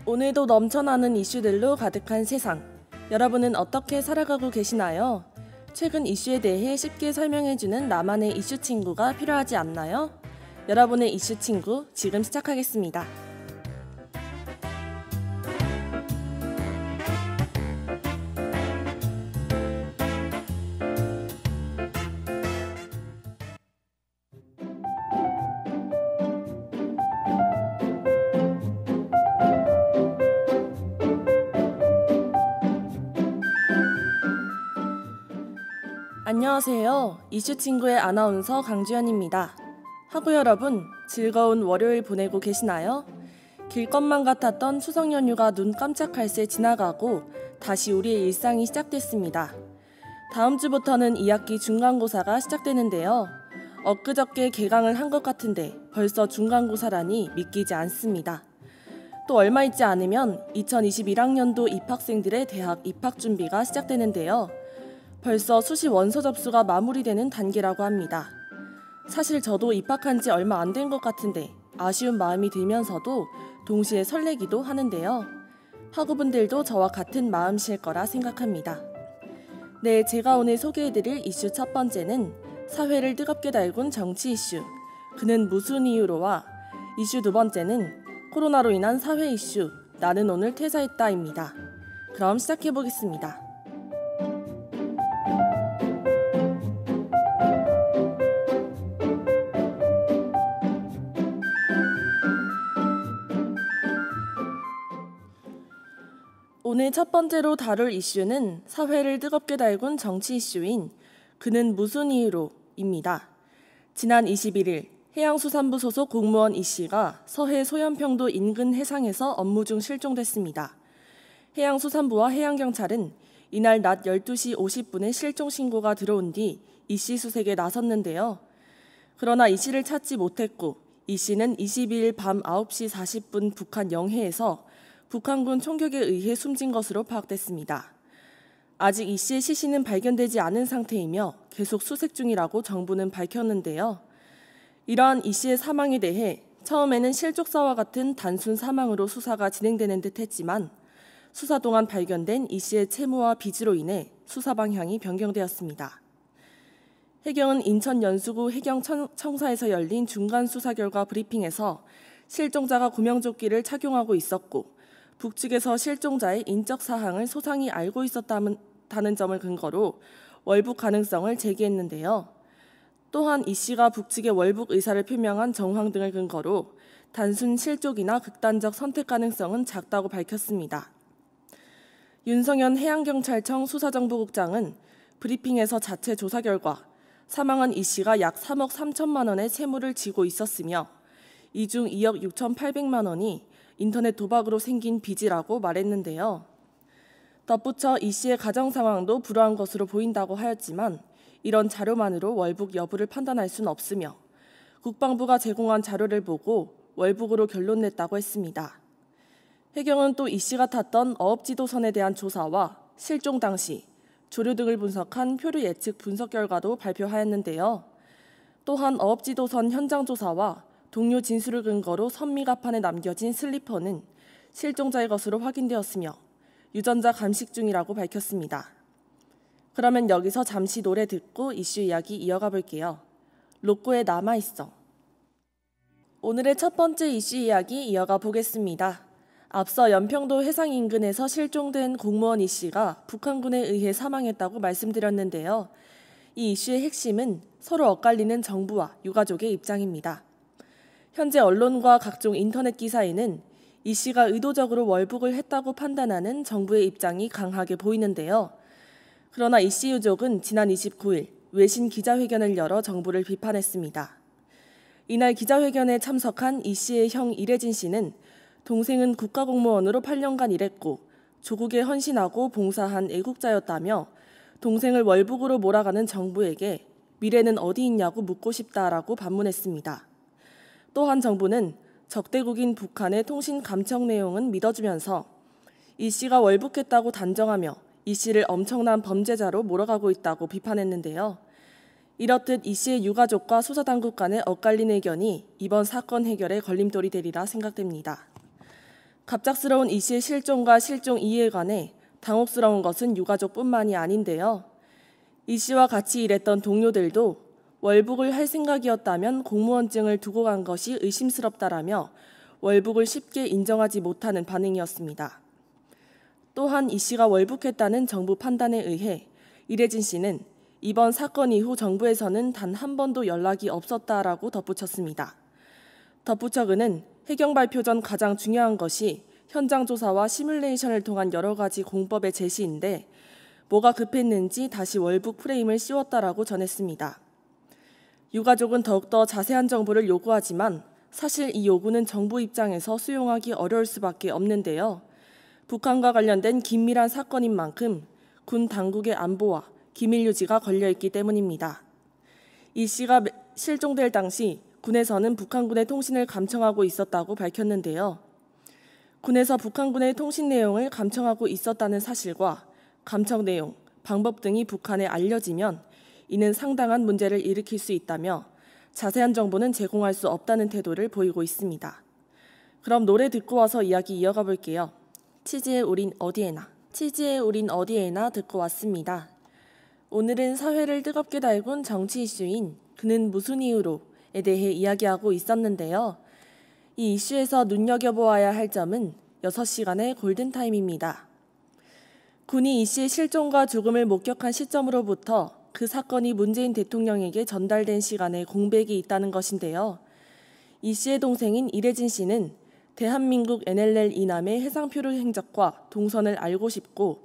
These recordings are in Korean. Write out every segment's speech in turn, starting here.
오늘도 넘쳐나는 이슈들로 가득한 세상. 여러분은 어떻게 살아가고 계시나요? 최근 이슈에 대해 쉽게 설명해주는 나만의 이슈 친구가 필요하지 않나요? 여러분의 이슈 친구 지금 시작하겠습니다. 안녕하세요. 이슈 친구의 아나운서 강주연입니다. 하구 여러분, 즐거운 월요일 보내고 계시나요? 길 것만 같았던 추석 연휴가 눈 깜짝할 새 지나가고 다시 우리의 일상이 시작됐습니다. 다음 주부터는 2학기 중간고사가 시작되는데요. 엊그저께 개강을 한 것 같은데 벌써 중간고사라니 믿기지 않습니다. 또 얼마 있지 않으면 2021학년도 입학생들의 대학 입학 준비가 시작되는데요. 벌써 수시 원서 접수가 마무리되는 단계라고 합니다. 사실 저도 입학한 지 얼마 안 된 것 같은데 아쉬운 마음이 들면서도 동시에 설레기도 하는데요. 학우분들도 저와 같은 마음실 거라 생각합니다. 네, 제가 오늘 소개해드릴 이슈 첫 번째는 사회를 뜨겁게 달군 정치 이슈, 그는 무슨 이유로와 이슈 두 번째는 코로나로 인한 사회 이슈, 나는 오늘 퇴사했다입니다. 그럼 시작해보겠습니다. 오늘 첫 번째로 다룰 이슈는 사회를 뜨겁게 달군 정치 이슈인 그는 무슨 이유로입니다. 지난 21일 해양수산부 소속 공무원 이 씨가 서해 소연평도 인근 해상에서 업무 중 실종됐습니다. 해양수산부와 해양경찰은 이날 낮 12시 50분에 실종 신고가 들어온 뒤 이 씨 수색에 나섰는데요. 그러나 이 씨를 찾지 못했고 이 씨는 22일 밤 9시 40분 북한 영해에서 북한군 총격에 의해 숨진 것으로 파악됐습니다. 아직 이 씨의 시신은 발견되지 않은 상태이며 계속 수색 중이라고 정부는 밝혔는데요. 이러한 이 씨의 사망에 대해 처음에는 실족사와 같은 단순 사망으로 수사가 진행되는 듯 했지만 수사 동안 발견된 이 씨의 채무와 빚으로 인해 수사 방향이 변경되었습니다. 해경은 인천 연수구 해경청사에서 열린 중간 수사 결과 브리핑에서 실종자가 구명조끼를 착용하고 있었고 북측에서 실종자의 인적 사항을 소상히 알고 있었다는 점을 근거로 월북 가능성을 제기했는데요. 또한 이 씨가 북측의 월북 의사를 표명한 정황 등을 근거로 단순 실족이나 극단적 선택 가능성은 작다고 밝혔습니다. 윤성현 해양경찰청 수사정보국장은 브리핑에서 자체 조사 결과 사망한 이 씨가 약 3억 3천만 원의 채무를 지고 있었으며 이 중 2억 6,800만 원이 인터넷 도박으로 생긴 빚이라고 말했는데요. 덧붙여 이 씨의 가정 상황도 불우한 것으로 보인다고 하였지만 이런 자료만으로 월북 여부를 판단할 수는 없으며 국방부가 제공한 자료를 보고 월북으로 결론 냈다고 했습니다. 해경은 또 이 씨가 탔던 어업지도선에 대한 조사와 실종 당시 조류 등을 분석한 표류 예측 분석 결과도 발표하였는데요. 또한 어업지도선 현장 조사와 동료 진술을 근거로 선미가판에 남겨진 슬리퍼는 실종자의 것으로 확인되었으며 유전자 감식 중이라고 밝혔습니다. 그러면 여기서 잠시 노래 듣고 이슈 이야기 이어가 볼게요. 로꼬의 남아있어. 오늘의 첫 번째 이슈 이야기 이어가 보겠습니다. 앞서 연평도 해상 인근에서 실종된 공무원 이 씨가 북한군에 의해 사망했다고 말씀드렸는데요. 이 이슈의 핵심은 서로 엇갈리는 정부와 유가족의 입장입니다. 현재 언론과 각종 인터넷 기사에는 이 씨가 의도적으로 월북을 했다고 판단하는 정부의 입장이 강하게 보이는데요. 그러나 이 씨 유족은 지난 29일 외신 기자회견을 열어 정부를 비판했습니다. 이날 기자회견에 참석한 이 씨의 형 이래진 씨는 동생은 국가공무원으로 8년간 일했고 조국에 헌신하고 봉사한 애국자였다며 동생을 월북으로 몰아가는 정부에게 미래는 어디 있냐고 묻고 싶다라고 반문했습니다. 또한 정부는 적대국인 북한의 통신 감청 내용은 믿어주면서 이 씨가 월북했다고 단정하며 이 씨를 엄청난 범죄자로 몰아가고 있다고 비판했는데요. 이렇듯 이 씨의 유가족과 수사당국 간의 엇갈린 의견이 이번 사건 해결에 걸림돌이 되리라 생각됩니다. 갑작스러운 이 씨의 실종과 실종 이유에 관해 당혹스러운 것은 유가족뿐만이 아닌데요. 이 씨와 같이 일했던 동료들도 월북을 할 생각이었다면 공무원증을 두고 간 것이 의심스럽다라며 월북을 쉽게 인정하지 못하는 반응이었습니다. 또한 이 씨가 월북했다는 정부 판단에 의해 이래진 씨는 이번 사건 이후 정부에서는 단 한 번도 연락이 없었다라고 덧붙였습니다. 덧붙여 그는 해경 발표 전 가장 중요한 것이 현장 조사와 시뮬레이션을 통한 여러 가지 공법의 제시인데 뭐가 급했는지 다시 월북 프레임을 씌웠다라고 전했습니다. 유가족은 더욱더 자세한 정보를 요구하지만 사실 이 요구는 정부 입장에서 수용하기 어려울 수밖에 없는데요. 북한과 관련된 긴밀한 사건인 만큼 군 당국의 안보와 기밀 유지가 걸려있기 때문입니다. 이 씨가 실종될 당시 군에서는 북한군의 통신을 감청하고 있었다고 밝혔는데요. 군에서 북한군의 통신 내용을 감청하고 있었다는 사실과 감청 내용, 방법 등이 북한에 알려지면 이는 상당한 문제를 일으킬 수 있다며 자세한 정보는 제공할 수 없다는 태도를 보이고 있습니다. 그럼 노래 듣고 와서 이야기 이어가 볼게요. 치즈의 우린 어디에나, 치즈의 우린 어디에나 듣고 왔습니다. 오늘은 사회를 뜨겁게 달군 정치 이슈인 그는 무슨 이유로에 대해 이야기하고 있었는데요. 이 이슈에서 눈여겨보아야 할 점은 6시간의 골든타임입니다. 군이 이 씨의 실종과 죽음을 목격한 시점으로부터 그 사건이 문재인 대통령에게 전달된 시간에 공백이 있다는 것인데요. 이 씨의 동생인 이래진 씨는 대한민국 NLL 이남의 해상표류 행적과 동선을 알고 싶고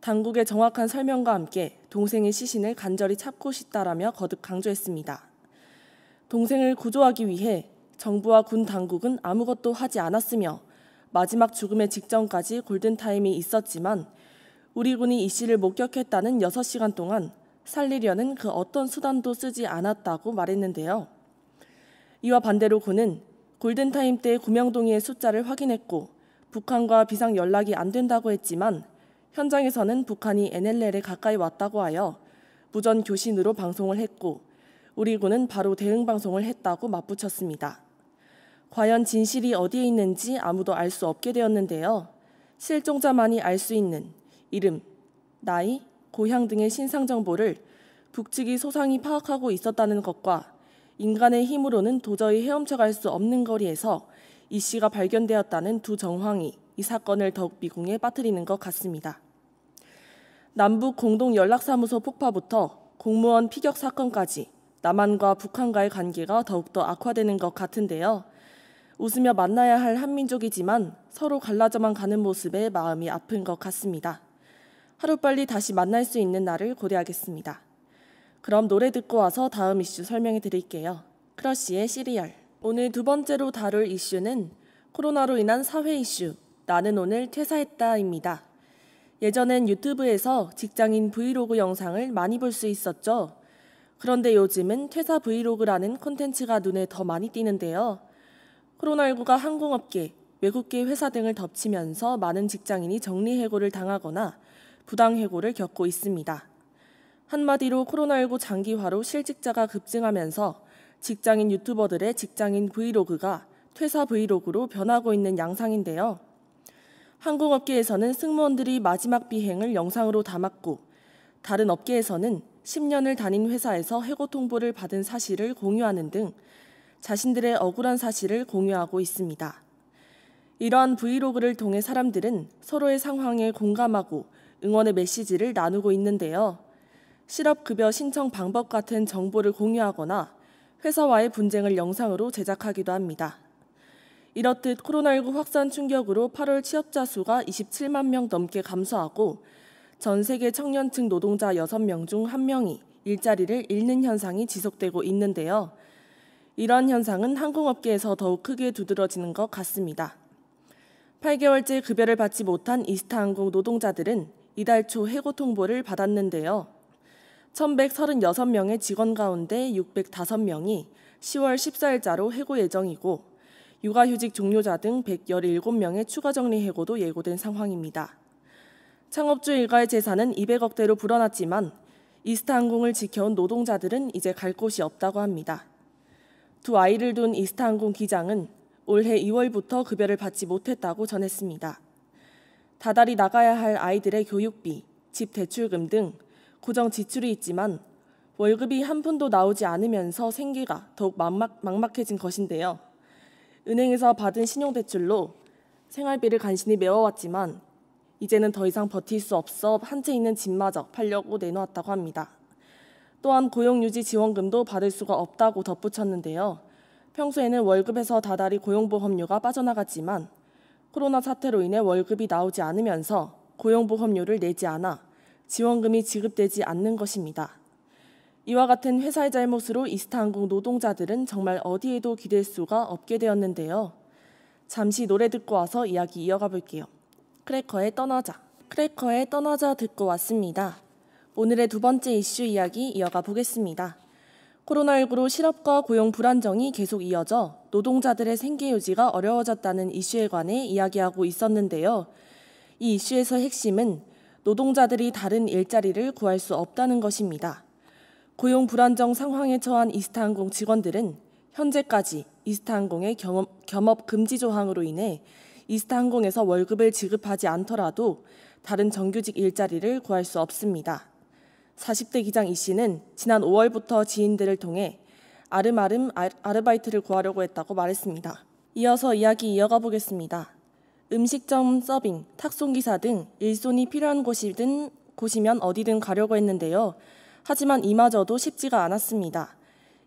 당국의 정확한 설명과 함께 동생의 시신을 간절히 찾고 싶다라며 거듭 강조했습니다. 동생을 구조하기 위해 정부와 군 당국은 아무것도 하지 않았으며 마지막 죽음의 직전까지 골든타임이 있었지만 우리 군이 이 씨를 목격했다는 6시간 동안 살리려는 그 어떤 수단도 쓰지 않았다고 말했는데요. 이와 반대로 군은 골든타임 때 구명동의의 숫자를 확인했고 북한과 비상 연락이 안 된다고 했지만 현장에서는 북한이 NLL에 가까이 왔다고 하여 무전 교신으로 방송을 했고 우리 군은 바로 대응 방송을 했다고 맞붙였습니다. 과연 진실이 어디에 있는지 아무도 알 수 없게 되었는데요. 실종자만이 알 수 있는 이름, 나이, 고향 등의 신상 정보를 북측이 소상히 파악하고 있었다는 것과 인간의 힘으로는 도저히 헤엄쳐갈 수 없는 거리에서 이 씨가 발견되었다는 두 정황이 이 사건을 더욱 미궁에 빠뜨리는 것 같습니다. 남북 공동연락사무소 폭파부터 공무원 피격 사건까지 남한과 북한과의 관계가 더욱더 악화되는 것 같은데요. 웃으며 만나야 할 한민족이지만 서로 갈라져만 가는 모습에 마음이 아픈 것 같습니다. 하루빨리 다시 만날 수 있는 날을 고대하겠습니다. 그럼 노래 듣고 와서 다음 이슈 설명해 드릴게요. 크러쉬의 시리얼. 오늘 두 번째로 다룰 이슈는 코로나로 인한 사회 이슈, 나는 오늘 퇴사했다입니다. 예전엔 유튜브에서 직장인 브이로그 영상을 많이 볼 수 있었죠. 그런데 요즘은 퇴사 브이로그라는 콘텐츠가 눈에 더 많이 띄는데요. 코로나19가 항공업계, 외국계 회사 등을 덮치면서 많은 직장인이 정리해고를 당하거나 부당해고를 겪고 있습니다. 한마디로 코로나19 장기화로 실직자가 급증하면서 직장인 유튜버들의 직장인 브이로그가 퇴사 브이로그로 변하고 있는 양상인데요. 항공업계에서는 승무원들이 마지막 비행을 영상으로 담았고 다른 업계에서는 10년을 다닌 회사에서 해고 통보를 받은 사실을 공유하는 등 자신들의 억울한 사실을 공유하고 있습니다. 이러한 브이로그를 통해 사람들은 서로의 상황에 공감하고 응원의 메시지를 나누고 있는데요. 실업급여 신청 방법 같은 정보를 공유하거나 회사와의 분쟁을 영상으로 제작하기도 합니다. 이렇듯 코로나19 확산 충격으로 8월 취업자 수가 27만 명 넘게 감소하고 전 세계 청년층 노동자 6명 중 1명이 일자리를 잃는 현상이 지속되고 있는데요. 이러한 현상은 항공업계에서 더욱 크게 두드러지는 것 같습니다. 8개월째 급여를 받지 못한 이스타항공 노동자들은 이달 초 해고 통보를 받았는데요. 1,136명의 직원 가운데 605명이 10월 14일자로 해고 예정이고 육아휴직 종료자 등 117명의 추가 정리 해고도 예고된 상황입니다. 창업주 일가의 재산은 200억대로 불어났지만 이스타항공을 지켜온 노동자들은 이제 갈 곳이 없다고 합니다. 두 아이를 둔 이스타항공 기장은 올해 2월부터 급여를 받지 못했다고 전했습니다. 다달이 나가야 할 아이들의 교육비, 집 대출금 등 고정 지출이 있지만 월급이 한 푼도 나오지 않으면서 생계가 더욱 막막해진 것인데요. 은행에서 받은 신용대출로 생활비를 간신히 메워왔지만 이제는 더 이상 버틸 수 없어 한 채 있는 집마저 팔려고 내놓았다고 합니다. 또한 고용유지 지원금도 받을 수가 없다고 덧붙였는데요. 평소에는 월급에서 다달이 고용보험료가 빠져나갔지만 코로나 사태로 인해 월급이 나오지 않으면서 고용보험료를 내지 않아 지원금이 지급되지 않는 것입니다. 이와 같은 회사의 잘못으로 이스타항공 노동자들은 정말 어디에도 기댈 수가 없게 되었는데요. 잠시 노래 듣고 와서 이야기 이어가 볼게요. 크래커의 떠나자 듣고 왔습니다. 오늘의 두 번째 이슈 이야기 이어가 보겠습니다. 코로나19로 실업과 고용 불안정이 계속 이어져 노동자들의 생계 유지가 어려워졌다는 이슈에 관해 이야기하고 있었는데요. 이 이슈에서 핵심은 노동자들이 다른 일자리를 구할 수 없다는 것입니다. 고용 불안정 상황에 처한 이스타항공 직원들은 현재까지 이스타항공의 겸업 금지 조항으로 인해 이스타항공에서 월급을 지급하지 않더라도 다른 정규직 일자리를 구할 수 없습니다. 40대 기장 이 씨는 지난 5월부터 지인들을 통해 아름아름 아르바이트를 구하려고 했다고 말했습니다. 이어서 이야기 이어가 보겠습니다. 음식점 서빙, 탁송기사 등 일손이 필요한 곳이면 어디든 가려고 했는데요. 하지만 이마저도 쉽지가 않았습니다.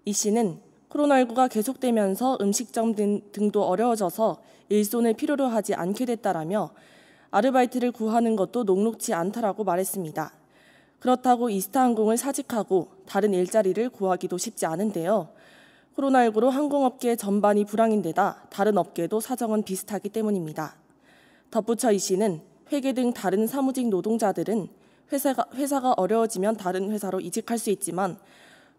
이 씨는 코로나19가 계속되면서 음식점 등도 어려워져서 일손을 필요로 하지 않게 됐다라며 아르바이트를 구하는 것도 녹록지 않다라고 말했습니다. 그렇다고 이스타항공을 사직하고 다른 일자리를 구하기도 쉽지 않은데요. 코로나19로 항공업계 전반이 불황인데다 다른 업계도 사정은 비슷하기 때문입니다. 덧붙여 이 씨는 회계 등 다른 사무직 노동자들은 회사가 어려워지면 다른 회사로 이직할 수 있지만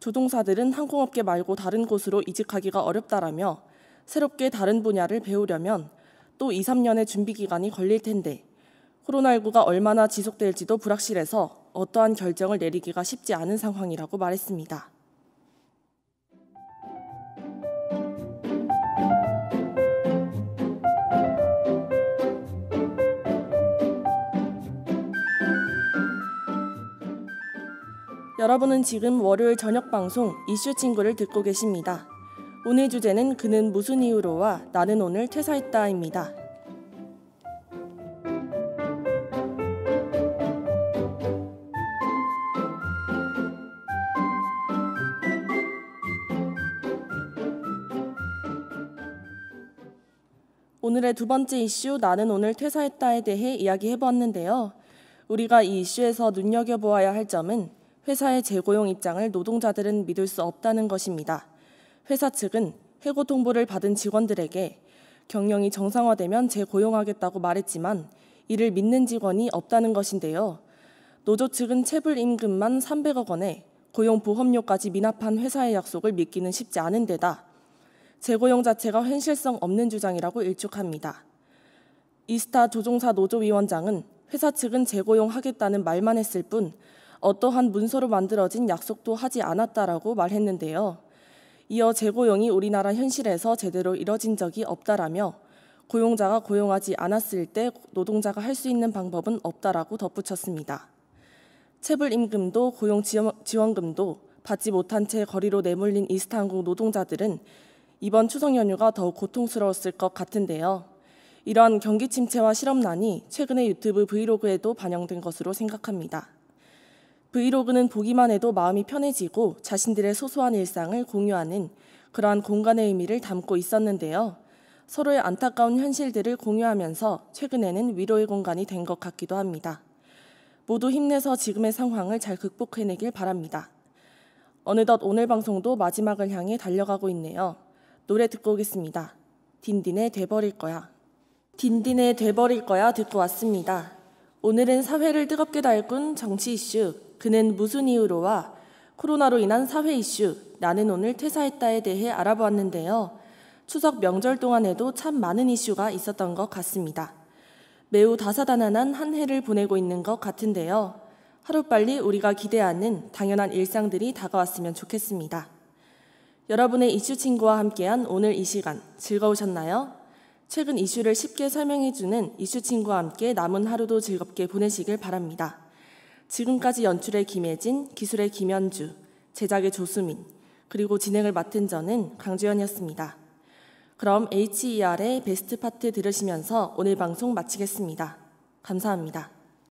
조종사들은 항공업계 말고 다른 곳으로 이직하기가 어렵다라며 새롭게 다른 분야를 배우려면 또 2, 3년의 준비 기간이 걸릴 텐데 코로나19가 얼마나 지속될지도 불확실해서 어떠한 결정을 내리기가 쉽지 않은 상황이라고 말했습니다. 여러분은 지금 월요일 저녁 방송 이슈 친구를 듣고 계십니다. 오늘 주제는 그는 무슨 이유로와 나는 오늘 퇴사했다입니다. 오늘의 두 번째 이슈 나는 오늘 퇴사했다에 대해 이야기해보았는데요. 우리가 이 이슈에서 눈여겨보아야 할 점은 회사의 재고용 입장을 노동자들은 믿을 수 없다는 것입니다. 회사 측은 해고 통보를 받은 직원들에게 경영이 정상화되면 재고용하겠다고 말했지만 이를 믿는 직원이 없다는 것인데요. 노조 측은 체불 임금만 300억 원에 고용보험료까지 미납한 회사의 약속을 믿기는 쉽지 않은 데다 재고용 자체가 현실성 없는 주장이라고 일축합니다. 이스타 조종사 노조위원장은 회사 측은 재고용하겠다는 말만 했을 뿐 어떠한 문서로 만들어진 약속도 하지 않았다라고 말했는데요. 이어 재고용이 우리나라 현실에서 제대로 이뤄진 적이 없다라며 고용자가 고용하지 않았을 때 노동자가 할 수 있는 방법은 없다라고 덧붙였습니다. 체불 임금도 고용 지원금도 받지 못한 채 거리로 내몰린 이스타항공 노동자들은 이번 추석 연휴가 더욱 고통스러웠을 것 같은데요. 이러한 경기 침체와 실업난이 최근에 유튜브 브이로그에도 반영된 것으로 생각합니다. 브이로그는 보기만 해도 마음이 편해지고 자신들의 소소한 일상을 공유하는 그러한 공간의 의미를 담고 있었는데요. 서로의 안타까운 현실들을 공유하면서 최근에는 위로의 공간이 된 것 같기도 합니다. 모두 힘내서 지금의 상황을 잘 극복해내길 바랍니다. 어느덧 오늘 방송도 마지막을 향해 달려가고 있네요. 노래 듣고 오겠습니다. 딘딘의 돼버릴 거야. 딘딘의 돼버릴 거야 듣고 왔습니다. 오늘은 사회를 뜨겁게 달군 정치 이슈, 그는 무슨 이유로와 코로나로 인한 사회 이슈, 나는 오늘 퇴사했다에 대해 알아보았는데요. 추석 명절 동안에도 참 많은 이슈가 있었던 것 같습니다. 매우 다사다난한 한 해를 보내고 있는 것 같은데요. 하루빨리 우리가 기대하는 당연한 일상들이 다가왔으면 좋겠습니다. 여러분의 이슈 친구와 함께한 오늘 이 시간 즐거우셨나요? 최근 이슈를 쉽게 설명해주는 이슈 친구와 함께 남은 하루도 즐겁게 보내시길 바랍니다. 지금까지 연출의 김혜진, 기술의 김현주, 제작의 조수민, 그리고 진행을 맡은 저는 강주연이었습니다. 그럼 HER의 베스트 파트 들으시면서 오늘 방송 마치겠습니다. 감사합니다.